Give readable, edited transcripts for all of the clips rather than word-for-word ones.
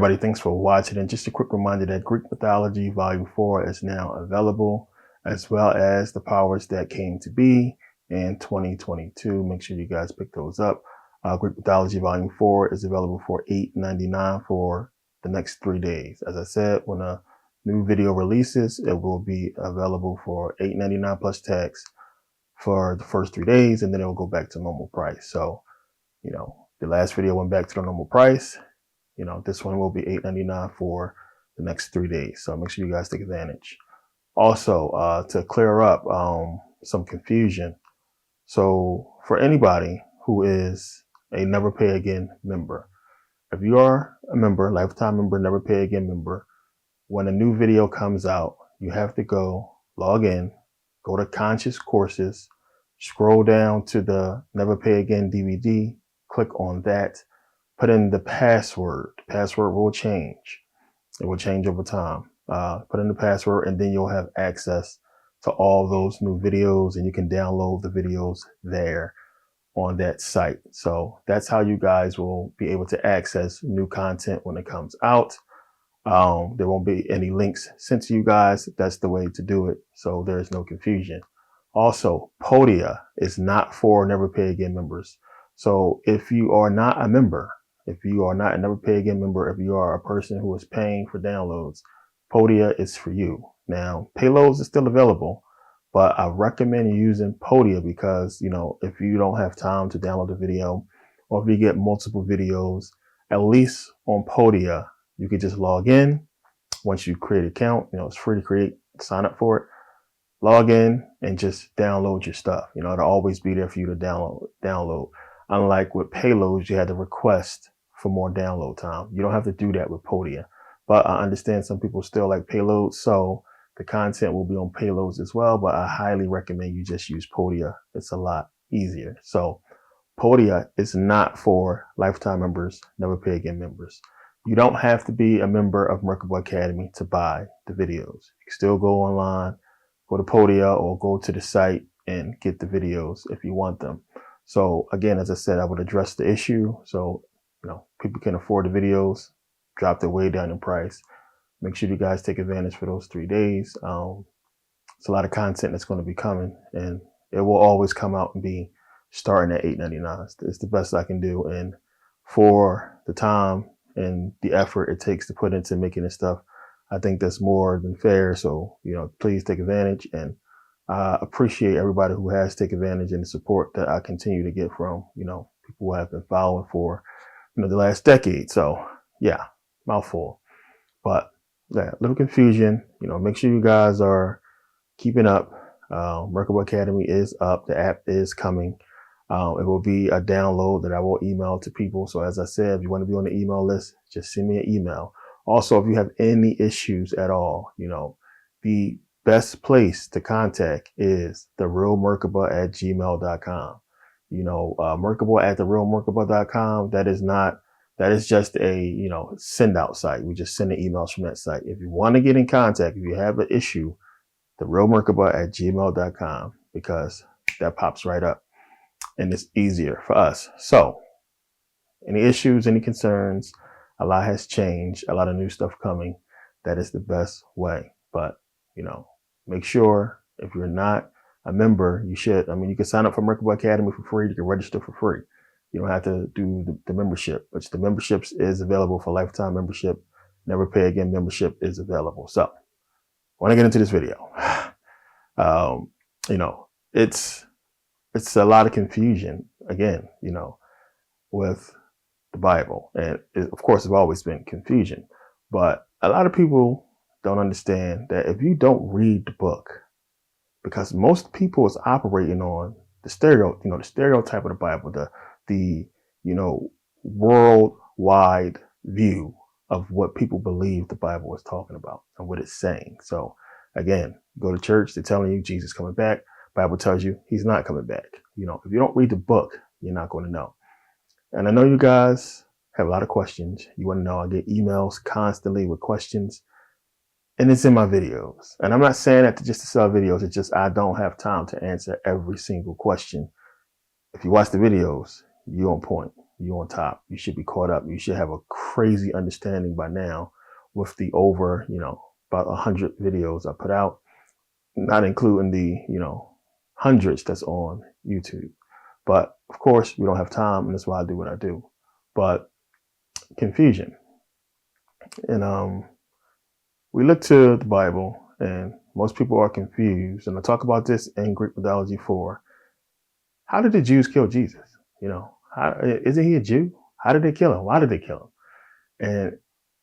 everybody, thanks for watching. And just a quick reminder that Greek Mythology Volume 4 is now available, as well as The Powers That Came to Be in 2022. Make sure you guys pick those up. Greek Mythology Volume 4 is available for $8.99 for the next 3 days. As I said, when a new video releases, it will be available for $8.99 plus tax for the first 3 days, and then it will go back to normal price. So, the last video went back to the normal price. This one will be $8.99 for the next 3 days. So make sure you guys take advantage. Also, to clear up some confusion. So for anybody who is a Never Pay Again member, if you are a member, lifetime member, Never Pay Again member, when a new video comes out, you have to go log in, go to Conscious Courses, scroll down to the Never Pay Again DVD, click on that, put in the password. The password will change. It will change over time. Put in the password, and then you'll have access to all those new videos, and you can download the videos there on that site. So that's how you guys will be able to access new content when it comes out. There won't be any links sent to you guys. That's the way to do it, so there's no confusion. Also, Podia is not for Never Pay Again members. So if you are not a member, if you are not a Never Pay Again member, if you are a person who is paying for downloads, Podia is for you. Now, payloads is still available, but I recommend using Podia because, if you don't have time to download a video, or if you get multiple videos, at least on Podia, you can just log in. Once you create an account, it's free to create, sign up for it, log in and just download your stuff. It'll always be there for you to download. Unlike with payloads, you had to request for more download time. You don't have to do that with Podia, but I understand some people still like payloads, so the content will be on payloads as well, but I highly recommend you just use Podia. It's a lot easier. So Podia is not for lifetime members, Never Pay Again members. You don't have to be a member of Merkabah Academy to buy the videos. You can still go online, go to Podia, or go to the site and get the videos if you want them. So again, as I said, I would address the issue. So, people can afford the videos, drop it way down in price. Make sure you guys take advantage for those 3 days. It's a lot of content that's going to be coming, and it will always come out and be starting at $8.99. It's the best I can do. And for the time and the effort it takes to put into making this stuff, I think that's more than fair. So, please take advantage. And I appreciate everybody who has taken advantage and the support that I continue to get from, people who have been following for, the last decade. So yeah, mouthful, but yeah, little confusion. Make sure you guys are keeping up. Merkabah Academy is up. The app is coming. It will be a download that I will email to people. So as I said, if you want to be on the email list, just send me an email. Also, if you have any issues at all, the best place to contact is therealmerkabah@gmail.com. Merkabah@therealmerkabah.com. That is just a, send out site. We just send the emails from that site. If you want to get in contact, if you have an issue, therealmerkabah@gmail.com, because that pops right up and it's easier for us. So any issues, any concerns, a lot has changed, a lot of new stuff coming. That is the best way. But, make sure if you're not a member, you should. You can sign up for Merkabah Academy for free. You can register for free. You don't have to do the membership, which the memberships is available for lifetime membership. Never Pay Again membership is available. So when I get into this video, it's a lot of confusion again, with the Bible. And of course, there's always been confusion, but a lot of people don't understand that if you don't read the book, because most people is operating on the stereotype of the Bible, the worldwide view of what people believe the Bible is talking about and what it's saying. So again, go to church, they're telling you Jesus coming back. Bible tells you he's not coming back. If you don't read the book, you're not going to know. And I know you guys have a lot of questions. You want to know. I get emails constantly with questions, and it's in my videos. And I'm not saying that just to sell videos. It's just I don't have time to answer every single question. If you watch the videos, you're on point. you're on top. You should be caught up. You should have a crazy understanding by now with the over, about 100 videos I put out, not including the, hundreds that's on YouTube. But of course, we don't have time, and that's why I do what I do. But confusion. And we look to the Bible, and most people are confused. And I talk about this in Greek mythology 4. How did the Jews kill Jesus? Isn't he a Jew? How did they kill him? Why did they kill him?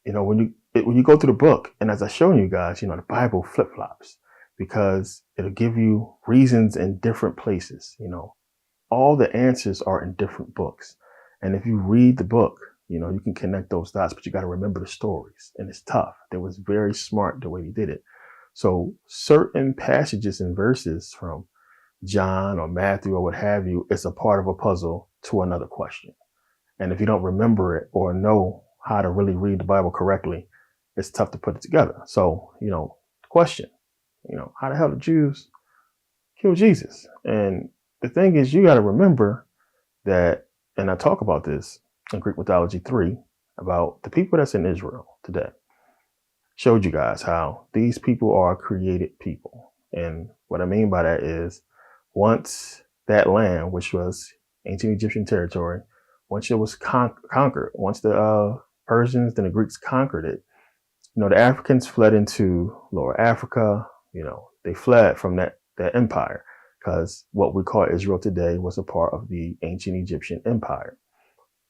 And when you go through the book, and as I've shown you guys, the Bible flip flops because it'll give you reasons in different places. All the answers are in different books, and if you read the book, you can connect those dots. But you got to remember the stories, and it's tough. It was very smart the way he did it. So certain passages and verses from John or Matthew or what have you, it's a part of a puzzle to another question. And if you don't remember it or know how to really read the Bible correctly, it's tough to put it together. So, the question, how the hell did Jews kill Jesus? And the thing is, you got to remember that, and I talk about this in Greek mythology 3, about the people that's in Israel today. Showed you guys how these people are created people. And what I mean by that is, once that land, which was ancient Egyptian territory, once it was conquered, once the Persians and the Greeks conquered it, the Africans fled into Lower Africa. They fled from that empire because what we call Israel today was a part of the ancient Egyptian empire.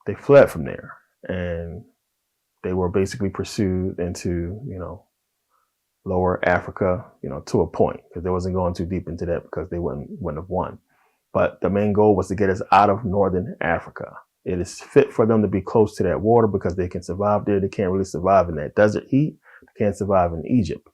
They fled from there, and they were basically pursued into, Lower Africa, to a point, because they wasn't going too deep into that because they wouldn't have won. But the main goal was to get us out of Northern Africa. It is fit for them to be close to that water because they can survive there. They can't really survive in that desert heat. They can't survive in Egypt.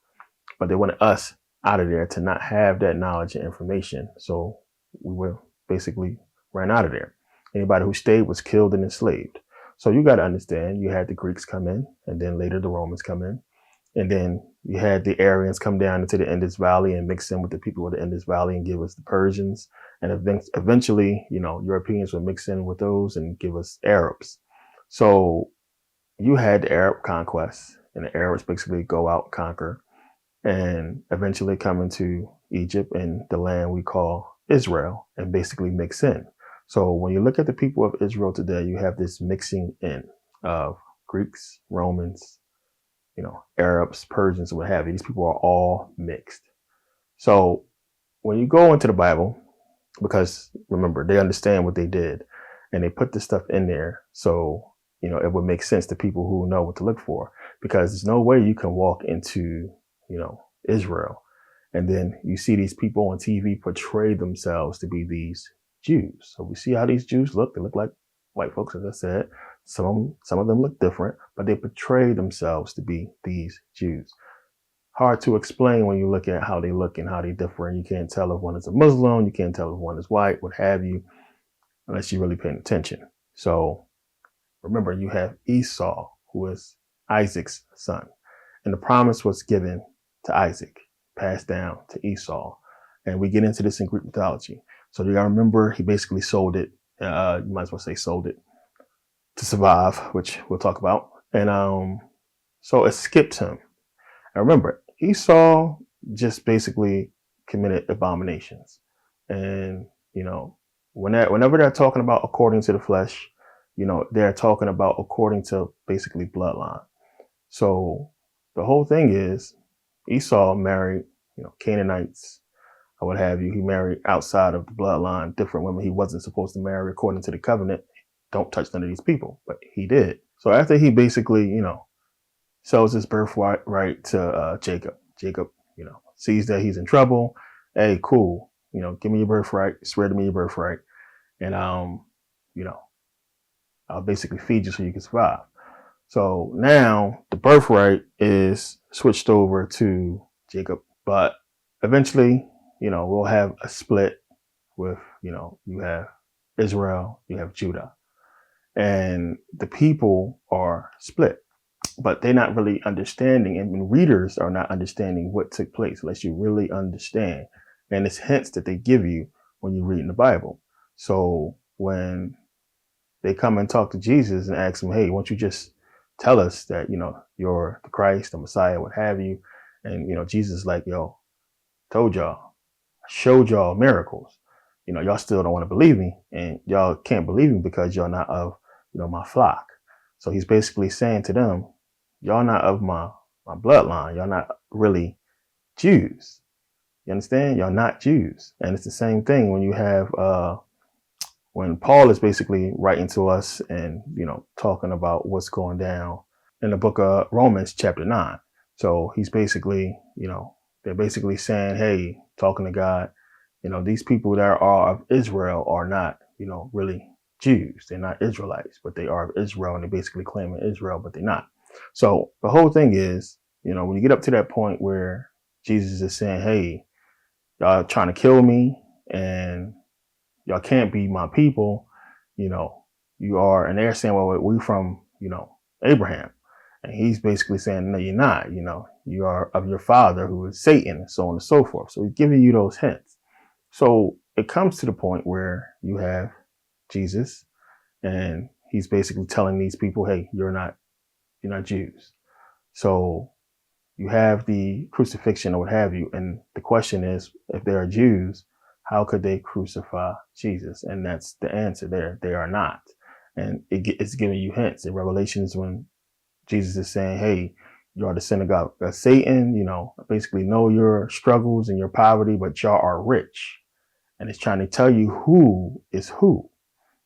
But they wanted us out of there to not have that knowledge and information. So we were basically ran out of there. Anybody who stayed was killed and enslaved. So you got to understand, you had the Greeks come in, and then later the Romans come in. And then you had the Aryans come down into the Indus Valley and mix in with the people of the Indus Valley and give us the Persians. And eventually, Europeans would mix in with those and give us Arabs. So you had the Arab conquest, and the Arabs basically go out and conquer and eventually come into Egypt and the land we call Israel and basically mix in. So when you look at the people of Israel today, you have this mixing in of Greeks, Romans, Arabs, Persians, what have you. These people are all mixed. So when you go into the Bible, because remember, they understand what they did and they put this stuff in there. So, it would make sense to people who know what to look for, because there's no way you can walk into, Israel and then you see these people on TV portray themselves to be these Jews. So we see how these Jews look. They look like white folks, as I said. Some of them look different, but they portray themselves to be these Jews. Hard to explain when you look at how they look and how they differ. And you can't tell if one is a Muslim, you can't tell if one is white, what have you, unless you're really paying attention. So remember, you have Esau, who is Isaac's son. And the promise was given to Isaac, passed down to Esau. And we get into this in Greek mythology. So you gotta remember, he basically sold it. You might as well say sold it to survive, which we'll talk about. And so it skipped him. And remember, Esau just basically committed abominations. And, whenever they're talking about according to the flesh, they're talking about according to basically bloodline. So the whole thing is Esau married, Canaanites or what have you. He married outside of the bloodline, different women he wasn't supposed to marry according to the covenant. Don't touch none of these people, but he did. So after he basically, sells his birthright to Jacob, sees that he's in trouble. Hey, cool. Give me your birthright. Swear to me your birthright. And, I'll basically feed you so you can survive. So now the birthright is switched over to Jacob, but eventually, we'll have a split with, you have Israel, you have Judah, and the people are split, but they're not really understanding. And when readers are not understanding what took place, unless you really understand. And it's hints that they give you when you're reading the Bible. So when they come and talk to Jesus and ask him, hey, won't you just tell us that, you're the Christ, the Messiah, what have you? And, Jesus is like, yo, told y'all, showed y'all miracles. Y'all still don't want to believe me, and y'all can't believe me because y'all not of, my flock. So he's basically saying to them, y'all not of my bloodline. Y'all not really Jews. You understand? Y'all not Jews. And it's the same thing when you have, when Paul is basically writing to us and, talking about what's going down in the book of Romans chapter 9. So he's basically, they're basically saying, hey, talking to God, these people that are of Israel are not, really Jews. They're not Israelites, but they are of Israel, and they're basically claiming Israel, but they're not. So the whole thing is, when you get up to that point where Jesus is saying, hey, y'all trying to kill me and y'all can't be my people, you are, and they're saying, well, we from, Abraham. And he's basically saying, no, you're not, you are of your father who is Satan, and so on and so forth. So he's giving you those hints. So it comes to the point where you have Jesus, and he's basically telling these people, hey, you're not Jews. So you have the crucifixion or what have you. And the question is, if they are Jews, how could they crucify Jesus? And that's the answer there. They are not. And it's giving you hints in Revelations when Jesus is saying, hey, you are the synagogue of Satan, basically know your struggles and your poverty, but y'all are rich. And it's trying to tell you who is who.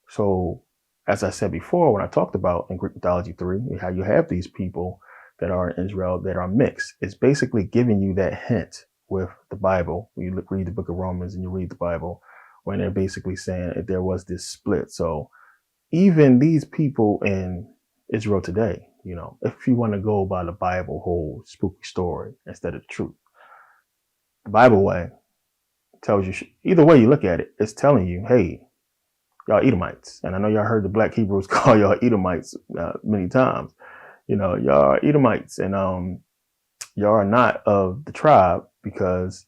So as I said before, when I talked about in Greek mythology 3, how you have these people that are in Israel that are mixed, it's basically giving you that hint with the Bible. When you read the book of Romans and you read the Bible, when they're basically saying that there was this split. So even these people in Israel today, if you want to go by the Bible whole spooky story instead of the truth, the Bible way tells you, either way you look at it, it's telling you, hey, y'all Edomites. And I know y'all heard the black Hebrews call y'all Edomites many times. Y'all are Edomites, and y'all are not of the tribe because,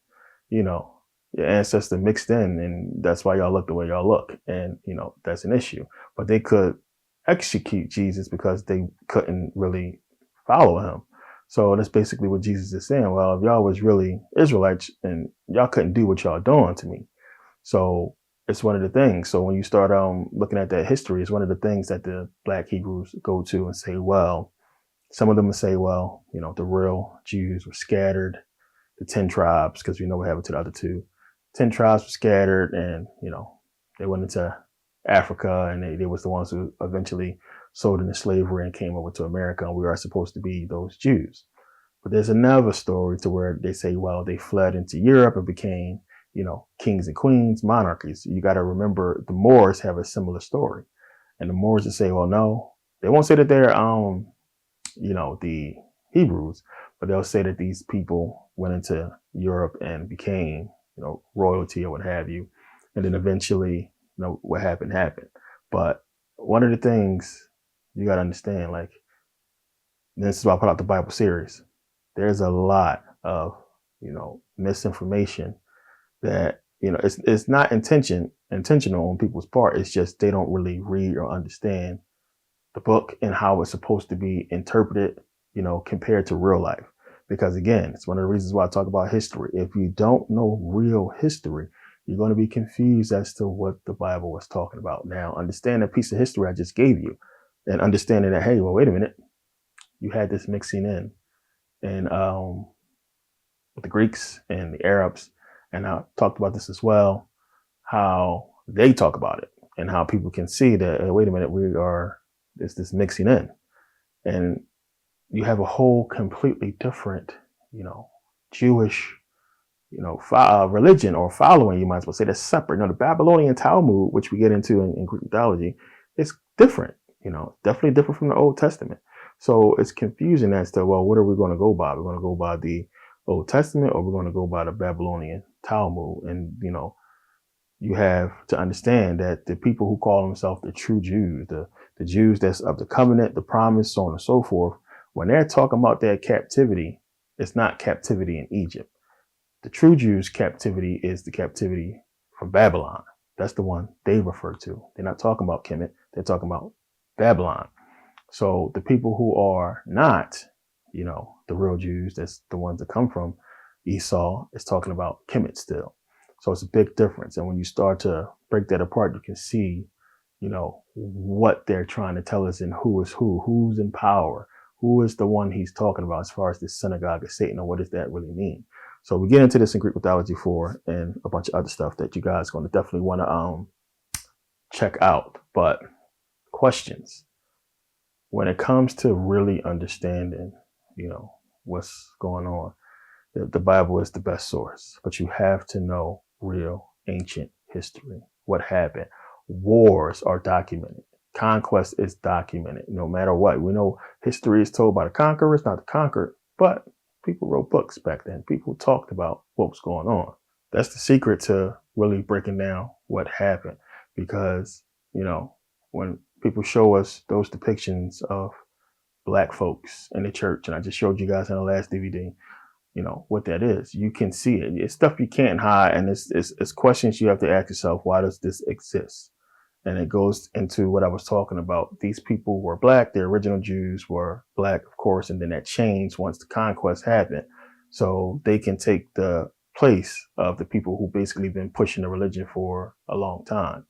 your ancestor mixed in, and that's why y'all look the way y'all look. And, that's an issue. But they could execute Jesus because they couldn't really follow him. So that's basically what Jesus is saying. Well, if y'all was really Israelites, and y'all couldn't do what y'all doing to me. So it's one of the things. So when you start looking at that history, it's one of the things that the black Hebrews go to and say, well, some of them will say, well, the real Jews were scattered, the 10 tribes, because we know what happened to the other two. 10 tribes were scattered, and, they went into Africa, and they was the ones who eventually sold into slavery and came over to America, and we are supposed to be those Jews. But there's another story to where they say, well, they fled into Europe and became, kings and queens, monarchies. You got to remember the Moors have a similar story. And the Moors will say, well, no, they won't say that they're, the Hebrews, but they'll say that these people went into Europe and became, royalty or what have you. And then eventually, what happened. But one of the things you got to understand, like, this is why I put out the Bible series. There's a lot of, misinformation that, it's not intentional on people's part. It's just they don't really read or understand the book and how it's supposed to be interpreted, compared to real life. Because again, it's one of the reasons why I talk about history. If you don't know real history, you're going to be confused as to what the Bible was talking about. Now, understand that piece of history I just gave you, and understanding that, hey, well, wait a minute, you had this mixing in, and with the Greeks and the Arabs, and I talked about this as well, how they talk about it, and how people can see that, hey, wait a minute, there's this mixing in, and you have a whole completely different, Jewish, religion or following, you might as well say, that's separate. The Babylonian Talmud, which we get into in Greek mythology, is different, definitely different from the Old Testament. So it's confusing as to, well, what are we going to go by? We're going to go by the Old Testament, or we're going to go by the Babylonian Talmud. And, you have to understand that the people who call themselves the true Jews, the Jews that's of the covenant, the promise, so on and so forth, when they're talking about their captivity, it's not captivity in Egypt. The true Jews' captivity is the captivity from Babylon. That's the one they refer to. They're not talking about Kemet. They're talking about Babylon. So the people who are not, the real Jews, that's the ones that come from Esau, is talking about Kemet still. So it's a big difference. And when you start to break that apart, you can see, what they're trying to tell us and who is who's in power, who is the one he's talking about as far as this synagogue of Satan, and what does that really mean? So we get into this in Greek mythology 4 and a bunch of other stuff that you guys are going to definitely want to check out. But questions when it comes to really understanding, what's going on. The Bible is the best source, but you have to know real ancient history. What happened? Wars are documented. Conquest is documented. No matter what, we know history is told by the conquerors, not the conquered, but people wrote books back then. People talked about what was going on. That's the secret to really breaking down what happened, because, when people show us those depictions of Black folks in the church, and I just showed you guys in the last DVD, what that is. You can see it. It's stuff you can't hide, and it's questions you have to ask yourself. Why does this exist? And it goes into what I was talking about. These people were Black. The original Jews were Black, of course, and then that changed once the conquest happened. So they can take the place of the people who basically been pushing the religion for a long time.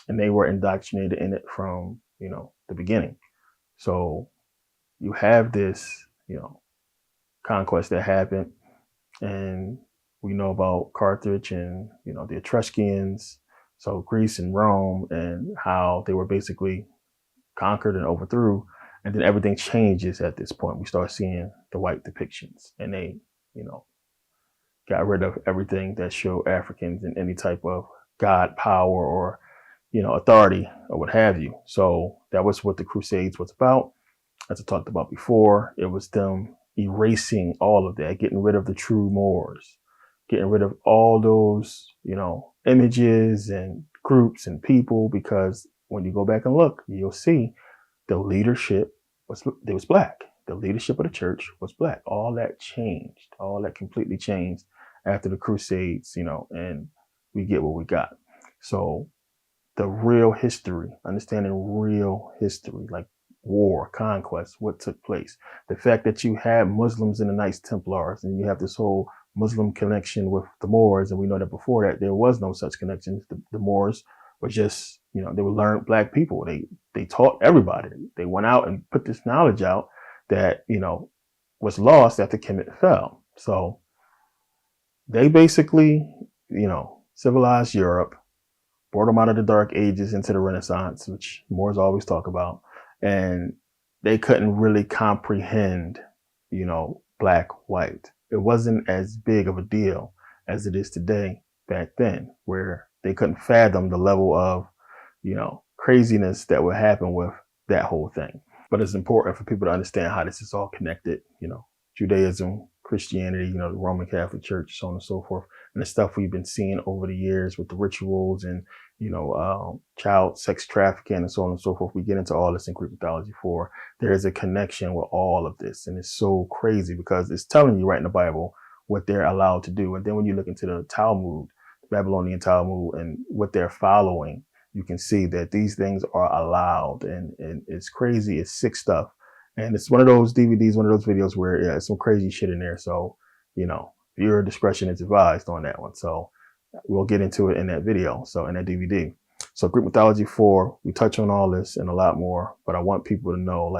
And they were indoctrinated in it from, the beginning. So you have this, conquest that happened, and we know about Carthage and, the Etruscans, so Greece and Rome, and how they were basically conquered and overthrew. And then everything changes at this point. We start seeing the white depictions, and they, got rid of everything that showed Africans in any type of God power or, authority or what have you. So that was what the Crusades was about. As I talked about before, it was them erasing all of that, getting rid of the true Moors, getting rid of all those, images and groups and people, because when you go back and look, you'll see the leadership was Black. The leadership of the church was Black. All that changed. All that completely changed after the Crusades, and we get what we got. So the real history, understanding real history, like war, conquest, what took place. The fact that you had Muslims in the Knights Templars, and you have this whole Muslim connection with the Moors, and we know that before that there was no such connection. The Moors were just, they were learned Black people. They taught everybody. They went out and put this knowledge out that, was lost after Kemet fell. So they basically, civilized Europe, brought them out of the Dark Ages into the Renaissance, which Moors always talk about. And they couldn't really comprehend, Black, white. It wasn't as big of a deal as it is today back then, where they couldn't fathom the level of, craziness that would happen with that whole thing. But it's important for people to understand how this is all connected, Judaism, Christianity, the Roman Catholic Church, so on and so forth. And the stuff we've been seeing over the years with the rituals and, child sex trafficking and so on and so forth. We get into all this in Greek mythology 4. There is a connection with all of this. And it's so crazy because it's telling you right in the Bible what they're allowed to do. And then when you look into the Talmud, the Babylonian Talmud, and what they're following, you can see that these things are allowed. And it's crazy. It's sick stuff. And it's one of those DVDs, one of those videos where, it's some crazy shit in there. So, your discretion is advised on that one. So we'll get into it in that video. So in that DVD. So Greek mythology 4, we touch on all this and a lot more, but I want people to know,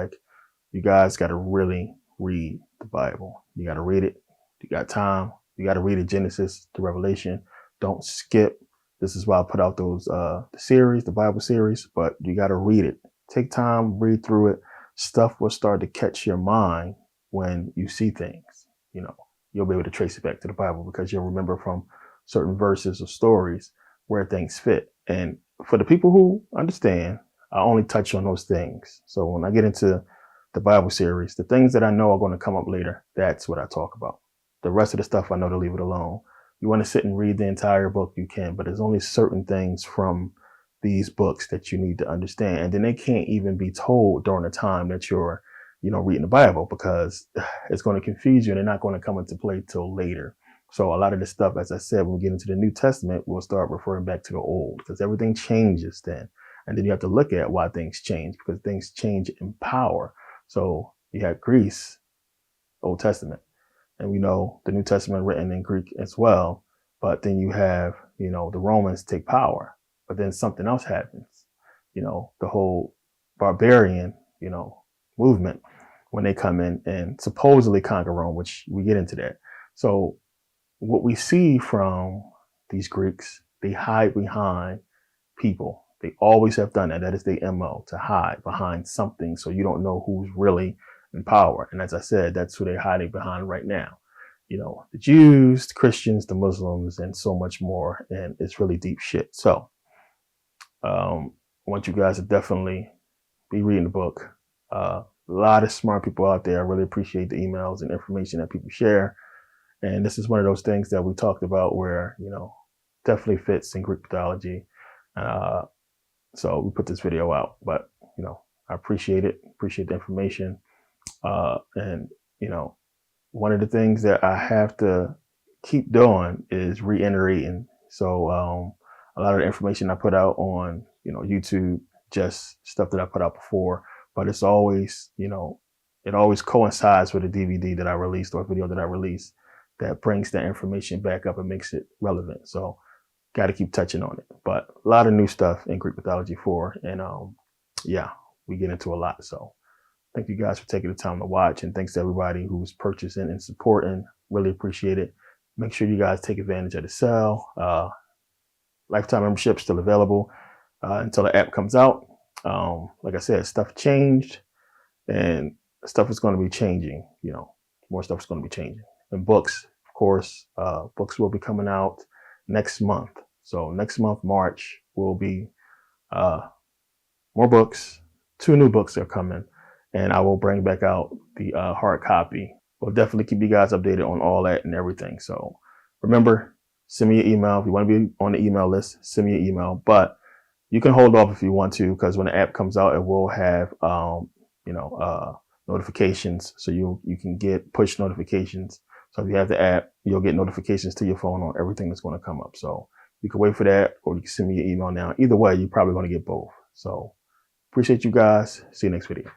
you guys got to really read the Bible. You got to read it. You got time. You got to read it, Genesis to Revelation. Don't skip. This is why I put out those, the series, the Bible series, but you got to read it. Take time, read through it. Stuff will start to catch your mind when you see things, you'll be able to trace it back to the Bible because you'll remember from certain verses or stories where things fit. And for the people who understand, I only touch on those things. So when I get into the Bible series, the things that I know are going to come up later, that's what I talk about. The rest of the stuff, I know to leave it alone. You want to sit and read the entire book, you can, but there's only certain things from these books that you need to understand. And then they can't even be told during the time that you're, reading the Bible, because it's going to confuse you and they're not going to come into play till later. So a lot of this stuff, as I said, when we get into the New Testament, we'll start referring back to the Old because everything changes then. And then you have to look at why things change, because things change in power. So you had Greece, Old Testament, and we know the New Testament written in Greek as well. But then you have, the Romans take power, but then something else happens. The whole barbarian, movement, when they come in and supposedly conquer Rome, which we get into that. So what we see from these Greeks, they hide behind people. They always have done that. That is their MO, to hide behind something so you don't know who's really in power. And as I said, that's who they're hiding behind right now. The Jews, the Christians, the Muslims, and so much more. And it's really deep shit. So I want you guys to definitely be reading the book. A lot of smart people out there. I really appreciate the emails and information that people share. And this is one of those things that we talked about where, definitely fits in Greek mythology. So we put this video out, but, I appreciate it. Appreciate the information. And, one of the things that I have to keep doing is reiterating. So a lot of the information I put out on, YouTube, just stuff that I put out before, but it's always, it always coincides with a DVD that I released or a video that I released that brings that information back up and makes it relevant. So got to keep touching on it. But a lot of new stuff in Greek mythology 4. And yeah, we get into a lot. So thank you guys for taking the time to watch. And thanks to everybody who's purchasing and supporting. Really appreciate it. Make sure you guys take advantage of the sale. Lifetime membership still available until the app comes out. Like I said, stuff changed and stuff is going to be changing. More stuff is going to be changing. And books, of course, books will be coming out next month. So next month, March, will be more books. 2 new books are coming, and I will bring back out the hard copy. We'll definitely keep you guys updated on all that and everything. So remember, send me an email. If you want to be on the email list, send me an email. But you can hold off if you want to, because when the app comes out, it will have notifications. So you can get push notifications. So if you have the app, you'll get notifications to your phone on everything that's going to come up. So you can wait for that, or you can send me an email now. Either way, you're probably going to get both. So appreciate you guys. See you next video.